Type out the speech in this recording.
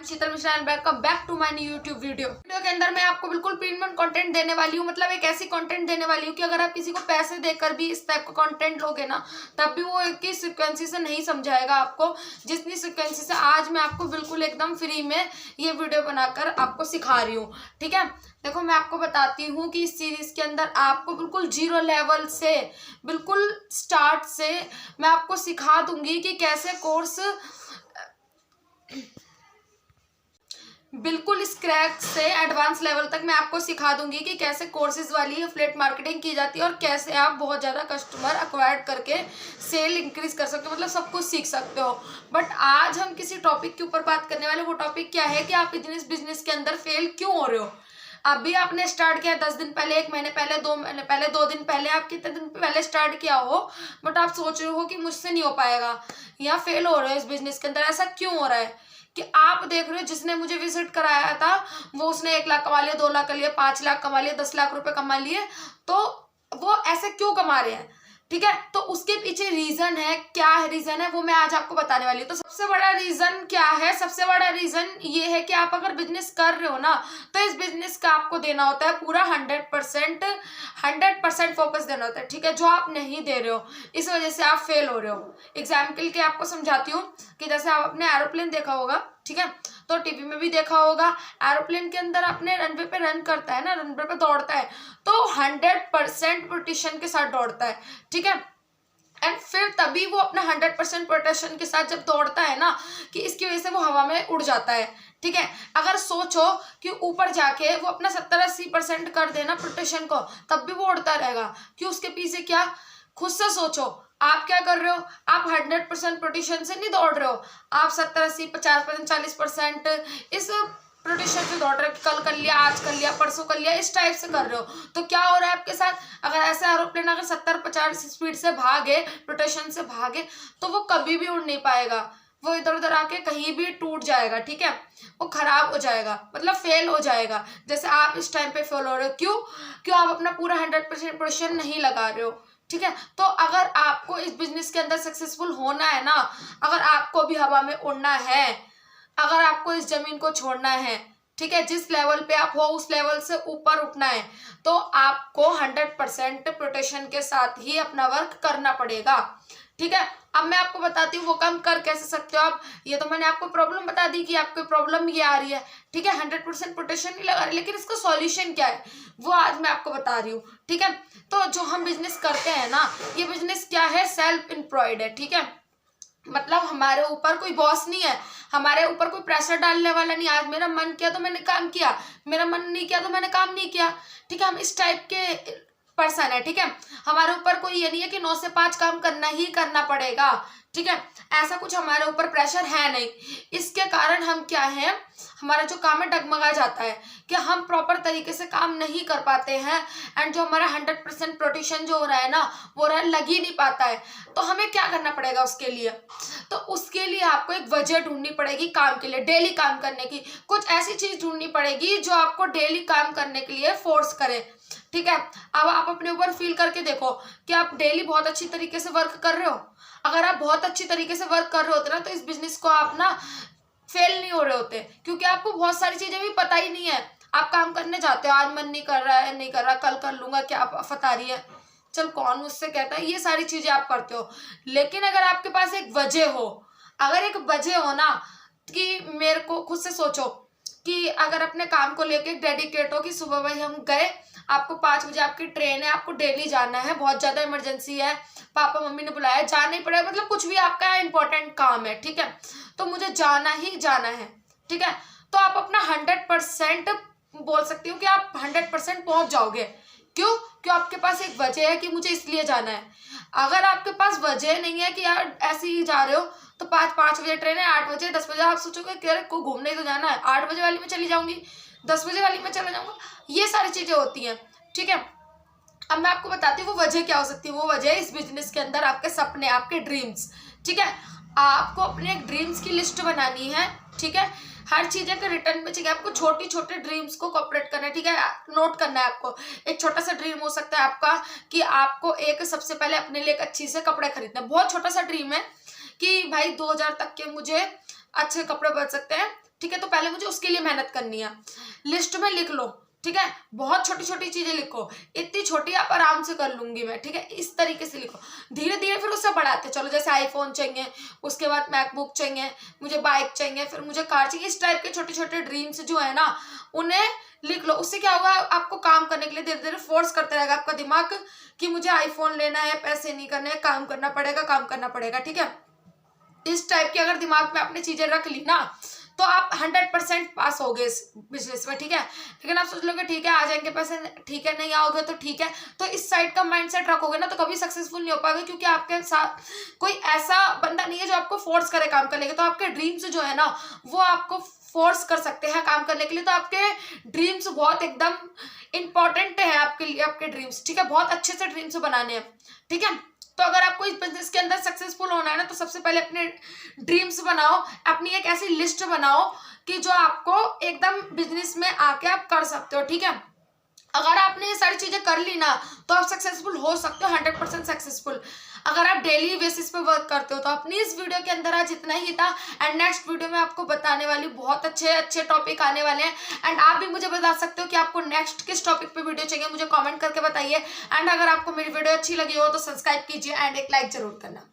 Sheetal Mishra and welcome back to my new YouTube video के अंदर मैं आपको बिल्कुल प्रीमियम कंटेंट देने वाली हूँ। मतलब एक ऐसी कंटेंट देने वाली हूँ कि अगर आप किसी को पैसे देकर भी इस टाइप का कंटेंट लोगे ना, तब भी वो एक ही सिक्वेंसी से नहीं समझाएगा आपको, जितनी सिक्वेंसी से आज मैं आपको बिल्कुल एकदम फ्री में ये वीडियो बनाकर आपको सिखा रही हूँ। ठीक है, देखो मैं आपको बताती हूँ कि इस सीरीज के अंदर आपको बिल्कुल जीरो लेवल से, बिल्कुल स्टार्ट से मैं आपको सिखा दूंगी कि कैसे कोर्स बिल्कुल स्क्रैच से एडवांस लेवल तक मैं आपको सिखा दूंगी कि कैसे कोर्सेज वाली एफिलिएट मार्केटिंग की जाती है और कैसे आप बहुत ज़्यादा कस्टमर एक्वायर करके सेल इंक्रीज कर सकते हो, मतलब सब कुछ सीख सकते हो। बट आज हम किसी टॉपिक के ऊपर बात करने वाले, वो टॉपिक क्या है कि आप बिजनेस के अंदर फेल क्यों हो रहे हो। अभी आपने स्टार्ट किया 10 दिन पहले, 1 महीने पहले, 2 महीने पहले, 2 दिन पहले, आप कितने दिन पहले स्टार्ट किया हो, बट आप सोच रहे हो कि मुझसे नहीं हो पाएगा या फेल हो रहे हो इस बिजनेस के अंदर। ऐसा क्यों हो रहा है कि आप देख रहे हो जिसने मुझे विजिट कराया था वो उसने 1 लाख कमा लिया, 2 लाख कर लिया, 5 लाख कमा लिया, 10 लाख रुपए कमा लिए, तो वो ऐसे क्यों कमा रहे हैं। ठीक है, तो उसके पीछे रीजन है, क्या है रीजन है वो मैं आज आपको बताने वाली हूँ। तो सबसे बड़ा रीजन क्या है, सबसे बड़ा रीजन ये है कि आप अगर बिजनेस कर रहे हो ना, तो इस बिजनेस का आपको देना होता है पूरा 100% फोकस देना होता है। ठीक है, जो आप नहीं दे रहे हो इस वजह से आप फेल हो रहे हो। एग्जाम्पल के आपको समझाती हूँ कि जैसे आप अपने एरोप्लेन देखा होगा, ठीक है, तो टीवी में भी देखा होगा, एरोप्लेन के अंदर अपने रनवे पे रन करता है ना, रनवे पे दौड़ता है, तो 100% प्रोटेक्शन के साथ दौड़ता है। ठीक है, एंड फिर तभी वो अपना 100% प्रोटेक्शन के साथ जब दौड़ता है ना, कि इसकी वजह से वो हवा में उड़ जाता है। ठीक है, अगर सोचो कि ऊपर जाके वो अपना 70-80% कर देना प्रोटेक्शन को, तब भी वो उड़ता रहेगा। क्यों, उसके पीछे क्या, खुद से सोचो। आप क्या कर रहे हो, आप 100% प्रोटेक्शन से नहीं दौड़ रहे हो, आप 70-80, 50%, 40% इस प्रोटेक्शन से दौड़ रहे हो। कल कर लिया, आज कर लिया, परसों कर लिया, इस टाइप से कर रहे हो। तो क्या हो रहा है आपके साथ, अगर ऐसा एरोप्लेन अगर 70-50 स्पीड से भागे, प्रोटेक्शन से भागे, तो वो कभी भी उड़ नहीं पाएगा, वो इधर उधर आके कहीं भी टूट जाएगा। ठीक है, वो खराब हो जाएगा, मतलब फेल हो जाएगा। जैसे आप इस टाइम पे फेल हो रहे हो, क्यों आप अपना पूरा 100% प्रोटेक्शन नहीं लगा रहे हो। ठीक है, तो अगर आपको इस बिजनेस के अंदर सक्सेसफुल होना है ना, अगर आपको भी हवा में उड़ना है, अगर आपको इस जमीन को छोड़ना है, ठीक है, जिस लेवल पे आप हो उस लेवल से ऊपर उठना है, तो आपको 100% प्रोटेक्शन के साथ ही अपना वर्क करना पड़ेगा। ठीक है, अब मैं आपको बताती हूँ वो काम कर कैसे सकते हो आप। ये तो मैंने आपको प्रॉब्लम बता दी कि आपको प्रॉब्लम ये आ रही है। ठीक है, 100% प्रोटेक्शन नहीं लगा रहे, लेकिन इसका सॉल्यूशन क्या है वो आज मैं आपको बता रही हूँ। ठीक है, तो जो हम बिजनेस करते हैं ना, ये बिजनेस क्या है, सेल्फ एम्प्लॉयड है। ठीक है, मतलब हमारे ऊपर कोई बॉस नहीं है, हमारे ऊपर कोई प्रेशर डालने वाला नहीं। आज मेरा मन किया तो मैंने काम किया, मेरा मन नहीं किया तो मैंने काम नहीं किया। ठीक है, हम इस टाइप के पर्सन है। ठीक है, हमारे ऊपर कोई ये नहीं है कि 9 से 5 काम करना ही करना पड़ेगा। ठीक है, ऐसा कुछ हमारे ऊपर प्रेशर है नहीं। इसके कारण हम क्या है, हमारा जो काम है डगमगा जाता है कि हम प्रॉपर तरीके से काम नहीं कर पाते हैं, एंड जो हमारा 100% प्रोटेक्शन जो हो रहा है ना, वो लग ही नहीं पाता है। तो हमें क्या करना पड़ेगा उसके लिए, तो उसके लिए आपको एक वजह ढूंढनी पड़ेगी काम के लिए, डेली काम करने की। कुछ ऐसी चीज ढूंढनी पड़ेगी जो आपको डेली काम करने के लिए फोर्स करे। ठीक है, अब आप अपने ऊपर फील करके देखो कि आप डेली बहुत अच्छी तरीके से वर्क कर रहे हो। अगर आप बहुत अच्छी तरीके से वर्क कर रहे होते ना, तो इस बिजनेस को आप ना फेल नहीं हो रहे होते, क्योंकि आपको बहुत सारी चीजें भी पता ही नहीं है। आप काम करने जाते हो, आज मन नहीं कर रहा है, नहीं कर रहा, कल कर लूंगा, क्या आफत आ रही है, चल कौन मुझसे कहता है, ये सारी चीजें आप करते हो। लेकिन अगर आपके पास एक वजह हो, अगर एक वजह हो ना, कि मेरे को खुद से सोचो कि अगर अपने काम को लेके डेडिकेट हो कि सुबह भाई हम गए, आपको 5 बजे आपकी ट्रेन है, आपको डेली जाना है, बहुत ज्यादा इमरजेंसी है, पापा मम्मी ने बुलाया, जाना ही पड़ेगा, मतलब कुछ भी आपका इंपॉर्टेंट काम है। ठीक है, तो मुझे जाना ही जाना है। ठीक है, तो आप अपना 100% बोल सकती हूँ कि आप 100% पहुंच जाओगे। क्यों, क्यों आपके पास एक वजह है कि मुझे इसलिए जाना है। अगर आपके पास वजह नहीं है कि यार ऐसे ही जा रहे हो, तो 5 बजे ट्रेन है, 8 बजे, 10 बजे आप सोचोगे कि अरे को घूमने ही तो जाना है, 8 बजे वाली में चली जाऊंगी, 10 बजे वाली में चला जाऊंगा, ये सारी चीजें होती हैं। ठीक है, अब मैं आपको बताती हूँ वो वजह क्या हो सकती है। वो वजह है इस बिजनेस के अंदर आपके सपने, आपके ड्रीम्स। ठीक है, आपको अपने ड्रीम्स की लिस्ट बनानी है। ठीक है, हर चीजें के रिटर्न में चाहिए आपको, छोटी छोटे ड्रीम्स को कॉपरेट करना है। ठीक है, नोट करना है आपको। एक छोटा सा ड्रीम हो सकता है आपका कि आपको एक सबसे पहले अपने लिए एक अच्छी से कपड़े खरीदना है। बहुत छोटा सा ड्रीम है कि भाई 2000 तक के मुझे अच्छे कपड़े बन सकते हैं, ठीक है, तो पहले मुझे उसके लिए मेहनत करनी है। लिस्ट में लिख लो, ठीक है, बहुत छोटी छोटी चीजें लिखो, इतनी छोटी आप आराम से कर लूंगी मैं, ठीक है, इस तरीके से लिखो। धीरे धीरे फिर उससे बढ़ाते चलो, जैसे आईफोन चाहिए, उसके बाद मैकबुक चाहिए, मुझे बाइक चाहिए, फिर मुझे कार चाहिए, इस टाइप के छोटे छोटे ड्रीम्स जो है ना उन्हें लिख लो। उससे क्या होगा, आपको काम करने के लिए धीरे धीरे फोर्स करते रहेगा आपका दिमाग कि मुझे आईफोन लेना है, पैसे नहीं करने, काम करना पड़ेगा, काम करना पड़ेगा, ठीक है। इस टाइप की अगर दिमाग में आपने चीजें रख ली ना तो आप 100% पास हो गए इस बिजनेस में, ठीक है। लेकिन आप सोच लोगे ठीक है आ जाएंगे पैसे, ठीक है, नहीं आओगे तो ठीक है, तो इस साइड का माइंडसेट रखोगे ना तो कभी सक्सेसफुल नहीं हो पाओगे, क्योंकि आपके साथ कोई ऐसा बंदा नहीं है जो आपको फोर्स करे काम करने के। तो आपके ड्रीम्स जो है ना वो आपको फोर्स कर सकते हैं काम करने के लिए। तो आपके ड्रीम्स बहुत एकदम इंपॉर्टेंट है आपके लिए, आपके ड्रीम्स, ठीक है, बहुत अच्छे से ड्रीम्स बनाने हैं, ठीक है। तो अगर आपको इस बिजनेस के अंदर सक्सेसफुल होना है ना तो सबसे पहले अपने ड्रीम्स बनाओ, अपनी एक ऐसी लिस्ट बनाओ कि जो आपको एकदम बिजनेस में आके आप कर सकते हो, ठीक है। अगर आपने ये सारी चीजें कर ली ना तो आप सक्सेसफुल हो सकते हो, 100% सक्सेसफुल। अगर आप डेली बेसिस पे वर्क करते हो तो अपनी इस वीडियो के अंदर आज इतना ही था। एंड नेक्स्ट वीडियो में आपको बताने वाली बहुत अच्छे अच्छे टॉपिक आने वाले हैं। एंड आप भी मुझे बता सकते हो कि आपको नेक्स्ट किस टॉपिक पे वीडियो चाहिए, मुझे कमेंट करके बताइए। एंड अगर आपको मेरी वीडियो अच्छी लगी हो तो सब्सक्राइब कीजिए एंड एक लाइक जरूर करना।